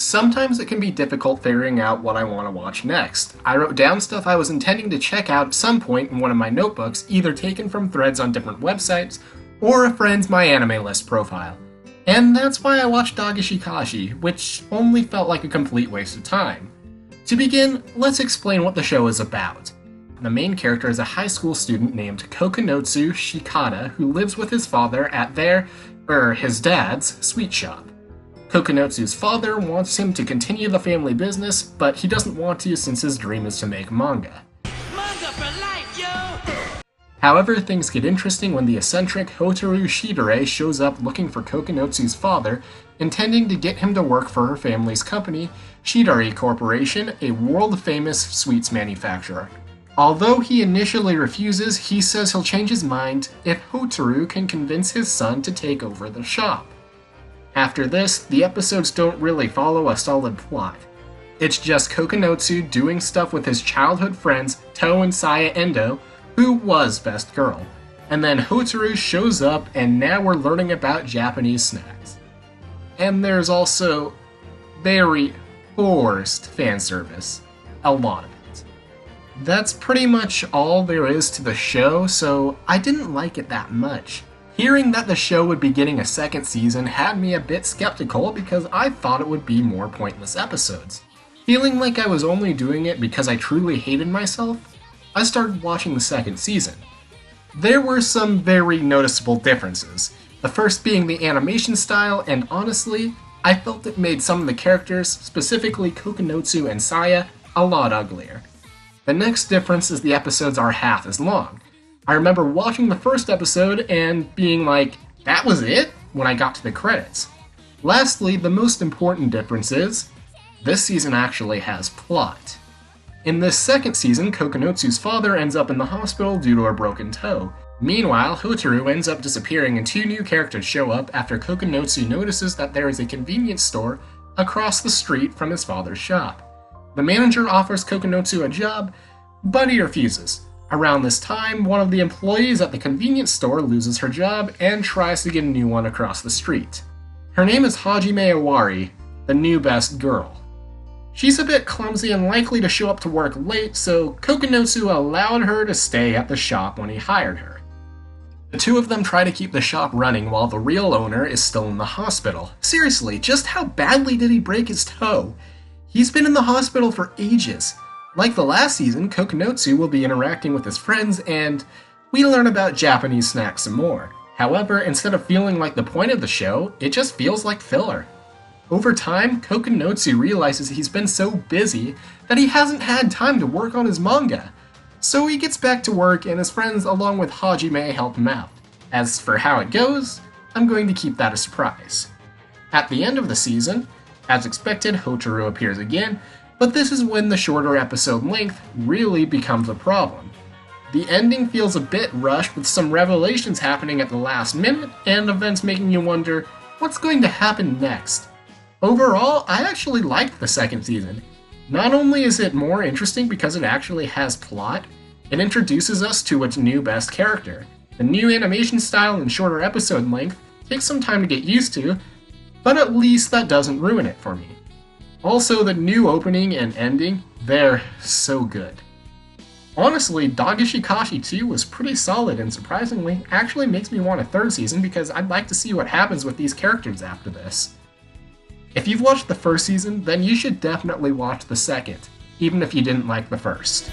Sometimes it can be difficult figuring out what I want to watch next. I wrote down stuff I was intending to check out at some point in one of my notebooks, either taken from threads on different websites, or a friend's My Anime List profile. And that's why I watched Dagashi Kashi, which only felt like a complete waste of time. To begin, let's explain what the show is about. The main character is a high school student named Kokonotsu Shikata who lives with his father at his dad's sweet shop. Kokonotsu's father wants him to continue the family business, but he doesn't want to since his dream is to make manga. Manga for life, yo! However, things get interesting when the eccentric Hotaru Shidare shows up looking for Kokonotsu's father, intending to get him to work for her family's company, Shidare Corporation, a world-famous sweets manufacturer. Although he initially refuses, he says he'll change his mind if Hotaru can convince his son to take over the shop. After this, the episodes don't really follow a solid plot. It's just Kokonotsu doing stuff with his childhood friends To and Saya Endo, who was best girl, and then Hotaru shows up and now we're learning about Japanese snacks. And there's also very forced fan service. A lot of it. That's pretty much all there is to the show, so I didn't like it that much. Hearing that the show would be getting a second season had me a bit skeptical because I thought it would be more pointless episodes. Feeling like I was only doing it because I truly hated myself, I started watching the second season. There were some very noticeable differences, the first being the animation style, and honestly, I felt it made some of the characters, specifically Kokonotsu and Saya, a lot uglier. The next difference is the episodes are half as long. I remember watching the first episode and being like, that was it? When I got to the credits. Lastly, the most important difference is, this season actually has plot. In this second season, Kokonotsu's father ends up in the hospital due to a broken toe. Meanwhile, Hotaru ends up disappearing and two new characters show up after Kokonotsu notices that there is a convenience store across the street from his father's shop. The manager offers Kokonotsu a job, but he refuses. Around this time, one of the employees at the convenience store loses her job and tries to get a new one across the street. Her name is Hajime Owari, the new best girl. She's a bit clumsy and likely to show up to work late, so Kokonotsu allowed her to stay at the shop when he hired her. The two of them try to keep the shop running while the real owner is still in the hospital. Seriously, just how badly did he break his toe? He's been in the hospital for ages. Like the last season, Kokonotsu will be interacting with his friends, and we learn about Japanese snacks some more. However, instead of feeling like the point of the show, it just feels like filler. Over time, Kokonotsu realizes he's been so busy that he hasn't had time to work on his manga. So he gets back to work and his friends along with Hajime help him out. As for how it goes, I'm going to keep that a surprise. At the end of the season, as expected, Hotaru appears again, but this is when the shorter episode length really becomes a problem. The ending feels a bit rushed with some revelations happening at the last minute and events making you wonder what's going to happen next. Overall, I actually liked the second season. Not only is it more interesting because it actually has plot, it introduces us to its new best character. The new animation style and shorter episode length takes some time to get used to, but at least that doesn't ruin it for me. Also, the new opening and ending, they're so good. Honestly, Dagashi Kashi 2 was pretty solid and surprisingly actually makes me want a third season because I'd like to see what happens with these characters after this. If you've watched the first season, then you should definitely watch the second, even if you didn't like the first.